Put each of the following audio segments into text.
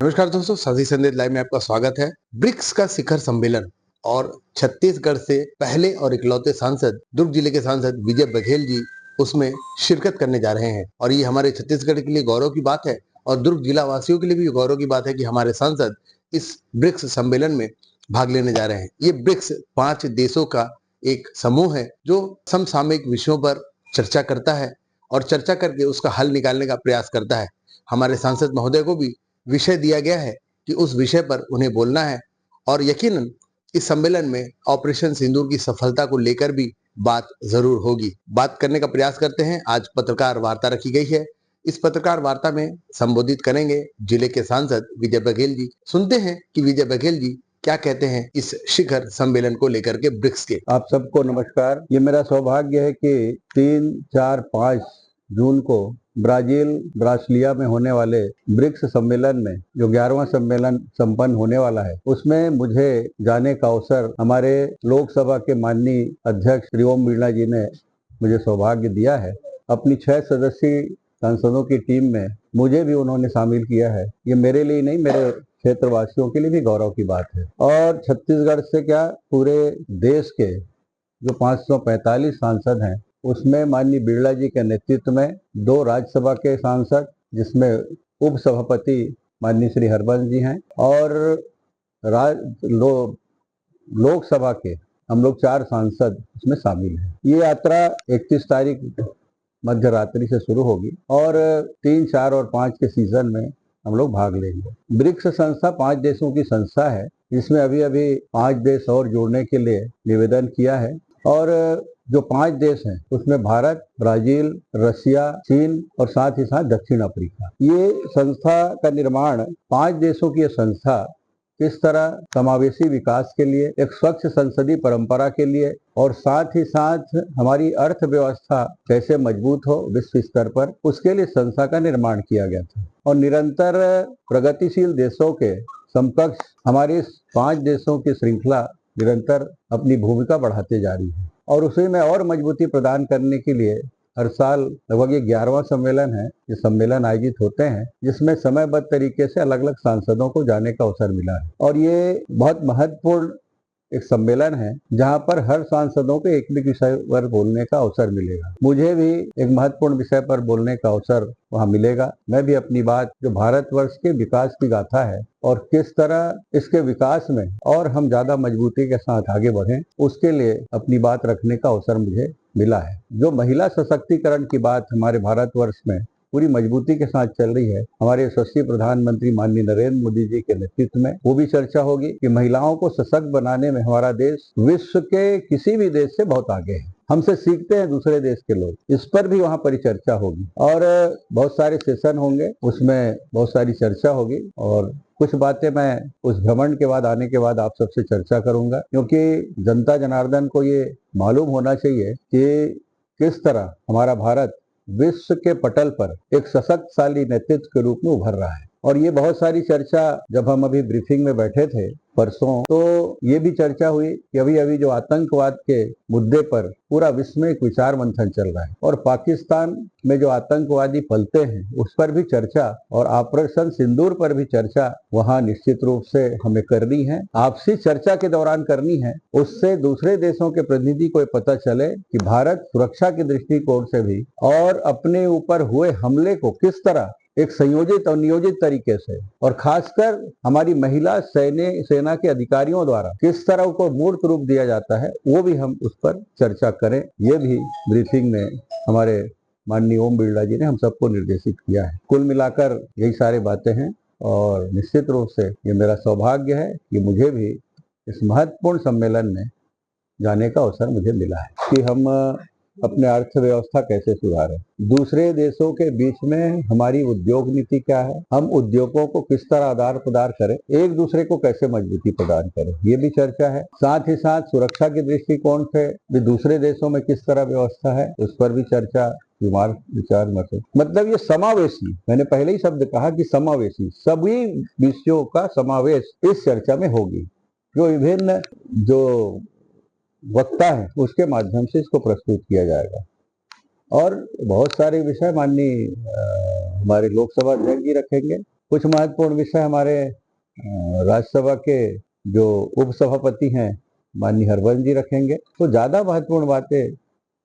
नमस्कार दोस्तों, साथी संदेश लाइव में आपका स्वागत है। ब्रिक्स का शिखर सम्मेलन और छत्तीसगढ़ से पहले और इकलौते सांसद दुर्ग जिले के सांसद विजय बघेल जी उसमें शिरकत करने जा रहे हैं और ये हमारे छत्तीसगढ़ के लिए गौरव की बात है और दुर्ग जिला वासियों के लिए भी गौरव की बात है कि हमारे सांसद इस ब्रिक्स सम्मेलन में भाग लेने जा रहे हैं। ये ब्रिक्स 5 देशों का एक समूह है जो समसामयिक विषयों पर चर्चा करता है और चर्चा करके उसका हल निकालने का प्रयास करता है। हमारे सांसद महोदय को भी विषय दिया गया है कि उस विषय पर उन्हें बोलना है और यकीनन इस सम्मेलन में ऑपरेशन सिंदूर की सफलता को लेकर भी बात जरूर होगी। बात करने का प्रयास करते हैं। आज पत्रकार वार्ता रखी गई है। इस पत्रकार वार्ता में संबोधित करेंगे जिले के सांसद विजय बघेल जी। सुनते हैं कि विजय बघेल जी क्या कहते हैं इस शिखर सम्मेलन को लेकर के ब्रिक्स के। आप सबको नमस्कार। ये मेरा सौभाग्य है कि 3, 4, 5 जून को ब्राजीलिया में होने वाले ब्रिक्स सम्मेलन में जो 11वां सम्मेलन संपन्न होने वाला है उसमें मुझे जाने का अवसर हमारे लोकसभा के माननीय अध्यक्ष श्री ओम बिरला जी ने मुझे सौभाग्य दिया है। अपनी 6 सदस्यीय सांसदों की टीम में मुझे भी उन्होंने शामिल किया है। ये मेरे लिए नहीं, मेरे क्षेत्रवासियों के लिए भी गौरव की बात है। और छत्तीसगढ़ से क्या पूरे देश के जो 545 सांसद हैं उसमें माननीय बिरला जी के नेतृत्व में 2 राज्यसभा के सांसद जिसमें उप सभापति माननीय श्री हरबंस जी हैं और लोकसभा के हम लोग 4 सांसद उसमें शामिल हैं। ये यात्रा 31 तारीख मध्य रात्रि से शुरू होगी और 3, 4 और 5 के सीजन में हम लोग भाग लेंगे। ब्रिक्स संस्था 5 देशों की संस्था है जिसमें अभी 5 देश और जोड़ने के लिए निवेदन किया है और जो 5 देश हैं उसमें भारत, ब्राजील, रशिया, चीन और साथ ही साथ दक्षिण अफ्रीका। ये संस्था का निर्माण 5 देशों की संस्था किस तरह समावेशी विकास के लिए, एक स्वच्छ संसदीय परंपरा के लिए और साथ ही साथ हमारी अर्थव्यवस्था कैसे मजबूत हो विश्व स्तर पर, उसके लिए संस्था का निर्माण किया गया था। और निरंतर प्रगतिशील देशों के समकक्ष हमारी 5 देशों की श्रृंखला निरंतर अपनी भूमिका बढ़ाते जा रही है और उसी में और मजबूती प्रदान करने के लिए हर साल लगभग ये 11वां सम्मेलन है। ये सम्मेलन आयोजित होते हैं जिसमें समयबद्ध तरीके से अलग अलग सांसदों को जाने का अवसर मिला है और ये बहुत महत्वपूर्ण एक सम्मेलन है जहां पर हर सांसदों को एक विषय पर बोलने का अवसर मिलेगा। मुझे भी एक महत्वपूर्ण विषय पर बोलने का अवसर वहां मिलेगा। मैं भी अपनी बात जो भारतवर्ष के विकास की गाथा है और किस तरह इसके विकास में और हम ज्यादा मजबूती के साथ आगे बढ़ें उसके लिए अपनी बात रखने का अवसर मुझे मिला है। जो महिला सशक्तिकरण की बात हमारे भारतवर्ष में पूरी मजबूती के साथ चल रही है, हमारे यशस्वी प्रधानमंत्री माननीय नरेंद्र मोदी जी के नेतृत्व में वो भी चर्चा होगी कि महिलाओं को सशक्त बनाने में हमारा देश विश्व के किसी भी देश से बहुत आगे है। हमसे सीखते हैं दूसरे देश के लोग, इस पर भी वहाँ परिचर्चा होगी और बहुत सारे सेशन होंगे, उसमें बहुत सारी चर्चा होगी और कुछ बातें मैं उस भ्रमण के बाद आने के बाद आप सबसे चर्चा करूंगा, क्योंकि जनता जनार्दन को ये मालूम होना चाहिए कि किस तरह हमारा भारत विश्व के पटल पर एक सशक्तशाली नेतृत्व के रूप में उभर रहा है। और ये बहुत सारी चर्चा जब हम अभी ब्रीफिंग में बैठे थे परसों, तो ये भी चर्चा हुई कि अभी जो आतंकवाद के मुद्दे पर पूरा विश्व में एक विचार मंथन चल रहा है और पाकिस्तान में जो आतंकवादी पलते हैं उस पर भी चर्चा और ऑपरेशन सिंदूर पर भी चर्चा वहाँ निश्चित रूप से हमें करनी है। आपसी चर्चा के दौरान करनी है, उससे दूसरे देशों के प्रतिनिधि को पता चले कि भारत सुरक्षा के दृष्टिकोण से भी और अपने ऊपर हुए हमले को किस तरह एक संयोजित और नियोजित तरीके से और खासकर हमारी महिला सेना के अधिकारियों द्वारा किस तरह को मूर्त रूप दिया जाता है, वो भी हम उस पर चर्चा करें। ये भी ब्रीफिंग में हमारे माननीय ओम बिरला जी ने हम सबको निर्देशित किया है। कुल मिलाकर यही सारी बातें हैं और निश्चित रूप से ये मेरा सौभाग्य है कि मुझे भी इस महत्वपूर्ण सम्मेलन में जाने का अवसर मुझे मिला है कि हम अपने अर्थव्यवस्था कैसे सुधारें, दूसरे देशों के बीच में हमारी उद्योग नीति क्या है, हम उद्योगों को किस तरह आदान प्रदान करें, एक दूसरे को कैसे मजबूती प्रदान करें, ये भी चर्चा है। साथ ही साथ सुरक्षा के दृष्टिकोण से भी दूसरे देशों में किस तरह व्यवस्था है उस पर भी चर्चा विचार मतलब ये समावेशी, मैंने पहले ही शब्द कहा कि समावेशी, सभी विषयों का समावेश इस चर्चा में होगी। जो विभिन्न जो वक्ता है उसके माध्यम से इसको प्रस्तुत किया जाएगा और बहुत सारे विषय माननीय हमारे लोकसभा अध्यक्ष जी रखेंगे कुछ महत्वपूर्ण विषय हमारे राज्यसभा के जो उपसभापति हैं माननीय हरवंश जी रखेंगे, तो ज्यादा महत्वपूर्ण बातें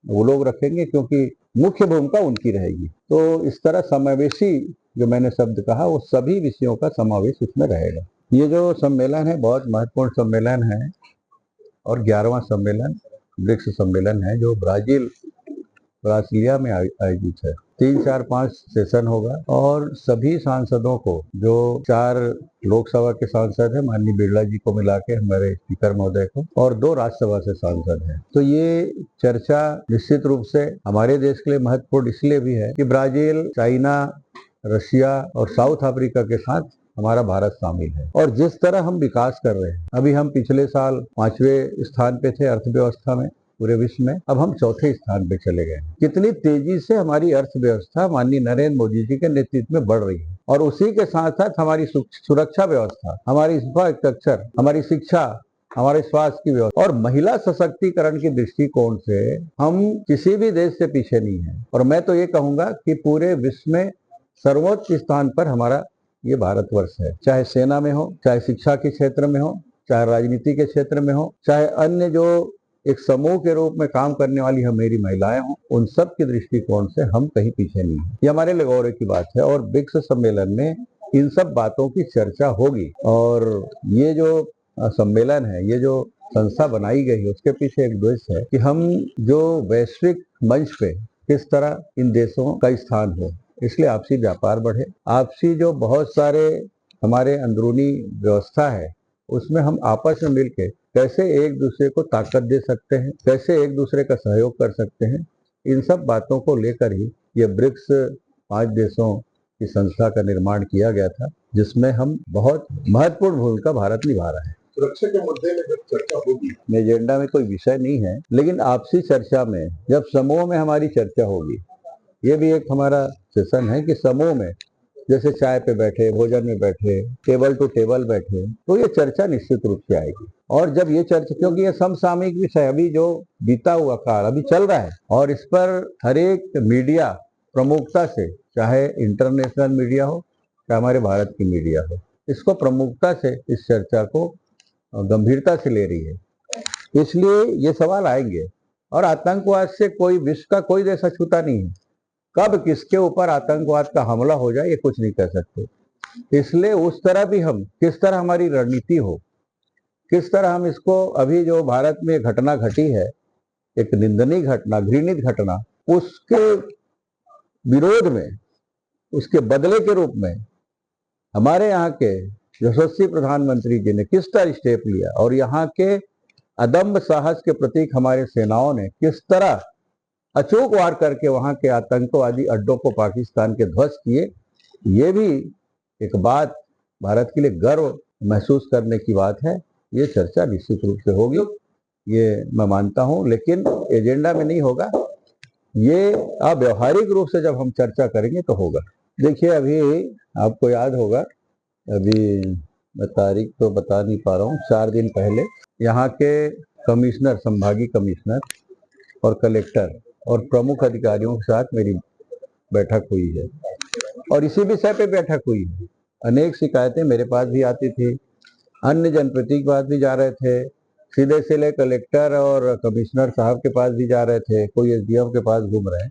वो लोग रखेंगे क्योंकि मुख्य भूमिका उनकी रहेगी। तो इस तरह समावेशी जो मैंने शब्द कहा वो सभी विषयों का समावेश उसमें रहेगा। ये जो सम्मेलन है बहुत महत्वपूर्ण सम्मेलन है और 11वां सम्मेलन ब्रिक्स सम्मेलन है जो ब्राजीलिया में आयोजित है। 3, 4, 5 सेशन होगा और सभी सांसदों को, जो 4 लोकसभा के सांसद हैं माननीय बिरला जी को मिला के, हमारे स्पीकर महोदय को, और 2 राज्यसभा से सांसद हैं, तो ये चर्चा निश्चित रूप से हमारे देश के लिए महत्वपूर्ण इसलिए भी है कि ब्राजील, चाइना, रशिया और साउथ अफ्रीका के साथ हमारा भारत शामिल है। और जिस तरह हम विकास कर रहे हैं, अभी हम पिछले साल 5वें स्थान पे थे अर्थव्यवस्था में पूरे विश्व में, अब हम 4थे स्थान पे चले गए। कितनी तेजी से हमारी अर्थव्यवस्था माननीय नरेंद्र मोदी जी के नेतृत्व में बढ़ रही है और उसी के साथ साथ हमारी सुरक्षा व्यवस्था, हमारी इंफ्रास्ट्रक्चर, हमारी शिक्षा, हमारे स्वास्थ्य की व्यवस्था और महिला सशक्तिकरण के दृष्टिकोण से हम किसी भी देश से पीछे नहीं है। और मैं तो ये कहूंगा कि पूरे विश्व में सर्वोच्च स्थान पर हमारा ये भारतवर्ष है, चाहे सेना में हो, चाहे शिक्षा के क्षेत्र में हो, चाहे राजनीति के क्षेत्र में हो, चाहे अन्य जो एक समूह के रूप में काम करने वाली हमारी महिलाएं हों, उन सब के दृष्टिकोण से हम कहीं पीछे नहीं है। ये हमारे लिए गौरव की बात है और ब्रिक्स सम्मेलन में इन सब बातों की चर्चा होगी। और ये जो सम्मेलन है, ये जो संस्था बनाई गई है, उसके पीछे एक उद्देश्य है कि हम जो वैश्विक मंच पे किस तरह इन देशों का स्थान हो, इसलिए आपसी व्यापार बढ़े, आपसी जो बहुत सारे हमारे अंदरूनी व्यवस्था है उसमें हम आपस में मिलके कैसे एक दूसरे को ताकत दे सकते हैं, कैसे एक दूसरे का सहयोग कर सकते हैं, इन सब बातों को लेकर ही ये ब्रिक्स 5 देशों की संस्था का निर्माण किया गया था, जिसमें हम बहुत महत्वपूर्ण भूमिका भारत निभा रहा है। सुरक्षा के मुद्दे में जब चर्चा होगी, एजेंडा में कोई विषय नहीं है, लेकिन आपसी चर्चा में जब समूह में हमारी चर्चा होगी, ये भी एक हमारा सेशन है कि समूह में जैसे चाय पे बैठे, भोजन में बैठे, टेबल टू टेबल बैठे, तो ये चर्चा निश्चित रूप से आएगी। और जब ये चर्चा, क्योंकि ये समसामयिक विषय अभी जो बीता हुआ काल अभी चल रहा है और इस पर हर एक मीडिया प्रमुखता से, चाहे इंटरनेशनल मीडिया हो चाहे हमारे भारत की मीडिया हो, इसको प्रमुखता से इस चर्चा को गंभीरता से ले रही है। इसलिए ये सवाल आएंगे और आतंकवाद से कोई विश्व का कोई देश अछूता नहीं है। कब किसके ऊपर आतंकवाद का हमला हो जाए ये कुछ नहीं कह सकते। इसलिए उस तरह भी हम, किस तरह हमारी रणनीति हो, किस तरह हम इसको, अभी जो भारत में घटना घटी है, एक निंदनीय घटना, घृणित घटना, उसके विरोध में, उसके बदले के रूप में हमारे यहाँ के यशस्वी प्रधानमंत्री जी ने किस तरह स्टेप लिया और यहाँ के अदम्य साहस के प्रतीक हमारे सेनाओं ने किस तरह अचूक वार करके वहां के आतंकवादी अड्डों को पाकिस्तान के ध्वस्त किए, ये भी एक बात भारत के लिए गर्व महसूस करने की बात है। ये चर्चा निश्चित रूप से होगी, ये मैं मानता हूं, लेकिन एजेंडा में नहीं होगा, ये अव्यवहारिक रूप से जब हम चर्चा करेंगे तो होगा। देखिए, अभी आपको याद होगा, अभी मैं तारीख तो बता नहीं पा रहा हूँ, 4 दिन पहले यहाँ के कमिश्नर, संभागीय कमिश्नर और कलेक्टर और प्रमुख अधिकारियों के साथ मेरी बैठक हुई है और इसी विषय पे बैठक हुई है। अनेक शिकायतें मेरे पास भी आती थी, अन्य जनप्रतिनिधि के पास भी जा रहे थे, सीधे सीधे कलेक्टर और कमिश्नर साहब के पास भी जा रहे थे, कोई एसडीएम के पास घूम रहे हैं।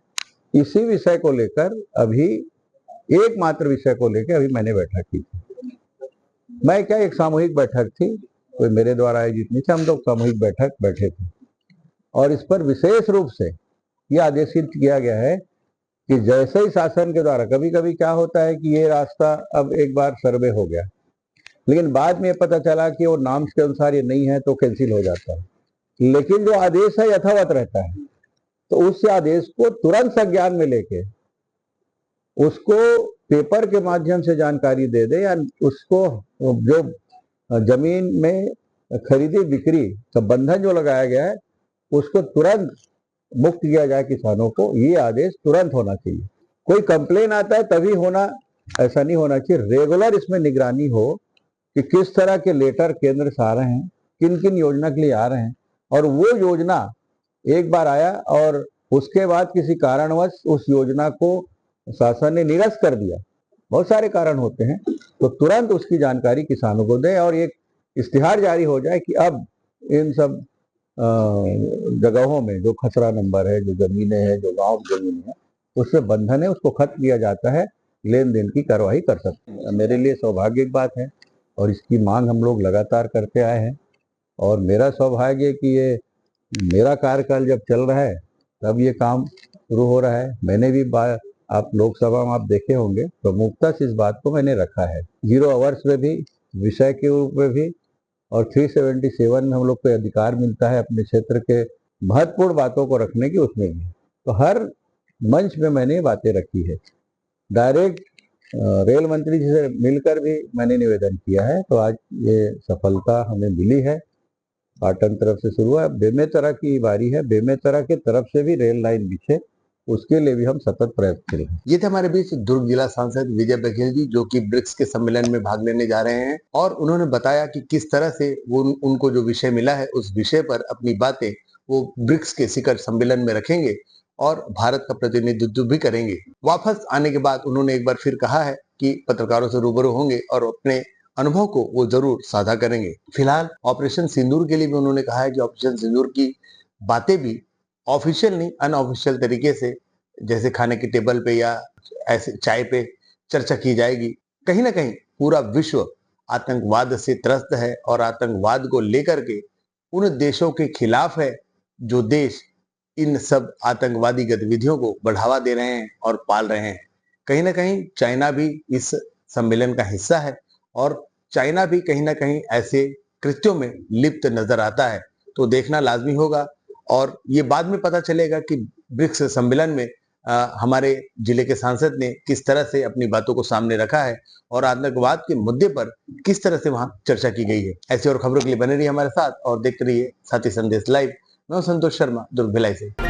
इसी विषय को लेकर, अभी एकमात्र विषय को लेकर अभी मैंने बैठक की थी। मैं क्या, एक सामूहिक बैठक थी, कोई मेरे द्वारा आयोजित नहीं थी, हम लोग सामूहिक बैठक बैठे थे और इस पर विशेष रूप से यह आदेशित किया गया है कि जैसे ही शासन के द्वारा, कभी कभी क्या होता है कि ये रास्ता अब एक बार सर्वे हो गया, लेकिन बाद में पता चला कि वो नाम के अनुसार ये नहीं है तो कैंसिल हो जाता है, लेकिन जो आदेश है यथावत रहता है। तो उस आदेश को तुरंत संज्ञान में लेके उसको पेपर के माध्यम से जानकारी दे दे, या उसको जो जमीन में खरीदी बिक्री का बंधन जो लगाया गया है उसको तुरंत मुक्त किया जाए किसानों को, ये आदेश तुरंत होना चाहिए। कोई कंप्लेन आता है तभी होना, ऐसा नहीं होना चाहिए। रेगुलर इसमें निगरानी हो कि किस तरह के लेटर केंद्र से आ रहे हैं, किन किन योजना के लिए आ रहे हैं, और वो योजना एक बार आया और उसके बाद किसी कारणवश उस योजना को शासन ने निरस्त कर दिया, बहुत सारे कारण होते हैं, तो तुरंत उसकी जानकारी किसानों को दे और एक इश्तिहार जारी हो जाए कि अब इन सब जगहों में जो खसरा नंबर है, जो जमीनें हैं, जो गांव जमीन है, उससे बंधन है, उसको खत्म किया जाता है, लेन देन की कार्रवाई कर सकते हैं। मेरे लिए सौभाग्य की बात है और इसकी मांग हम लोग लगातार करते आए हैं और मेरा सौभाग्य है कि ये मेरा कार्यकाल जब चल रहा है तब ये काम शुरू हो रहा है। मैंने भी आप लोकसभा में आप देखे होंगे प्रमुखता से इस बात को मैंने रखा है, 0 आवर्स में भी, विषय के रूप में भी और 377 में हम लोग को अधिकार मिलता है अपने क्षेत्र के महत्वपूर्ण बातों को रखने की, उसमें भी। तो हर मंच में मैंने ये बातें रखी है। डायरेक्ट रेल मंत्री जी से मिलकर भी मैंने निवेदन किया है, तो आज ये सफलता हमें मिली है। पाटन तरफ से शुरू है, बेमेतरा की बारी है, बेमेतरा के तरफ से भी रेल लाइन बिछे, उसके लिए भी हम सतत प्रयत्नशील हैं। ये थे हमारे बीच दुर्ग जिला सांसद विजय बघेल जी, जो कि ब्रिक्स के सम्मेलन में भाग लेने जा रहे हैं और उन्होंने बताया कि किस तरह से वो उनको जो विषय मिला है उस विषय पर अपनी बातें वो ब्रिक्स के शिखर सम्मेलन में रखेंगे और भारत का प्रतिनिधित्व भी करेंगे। वापस आने के बाद उन्होंने एक बार फिर कहा है कि पत्रकारों से रूबरू होंगे और अपने अनुभव को वो जरूर साझा करेंगे। फिलहाल ऑपरेशन सिंदूर के लिए भी उन्होंने कहा है कि ऑपरेशन सिंदूर की बातें भी ऑफिशियल नहीं, अनऑफिशियल तरीके से, जैसे खाने की टेबल पे या ऐसे चाय पे चर्चा की जाएगी। कहीं ना कहीं पूरा विश्व आतंकवाद से त्रस्त है और आतंकवाद को लेकर के उन देशों के खिलाफ है जो देश इन सब आतंकवादी गतिविधियों को बढ़ावा दे रहे हैं और पाल रहे हैं। कहीं ना कहीं चाइना भी इस सम्मेलन का हिस्सा है और चाइना भी कहीं ना कहीं ऐसे कृत्यों में लिप्त नजर आता है। तो देखना लाजमी होगा और ये बाद में पता चलेगा कि ब्रिक्स सम्मेलन में हमारे जिले के सांसद ने किस तरह से अपनी बातों को सामने रखा है और आतंकवाद के मुद्दे पर किस तरह से वहां चर्चा की गई है। ऐसी और खबरों के लिए बने रहिए हमारे साथ और देखते रहिए साथी संदेश लाइव। मैं संतोष शर्मा, दुर्ग भिलाई से।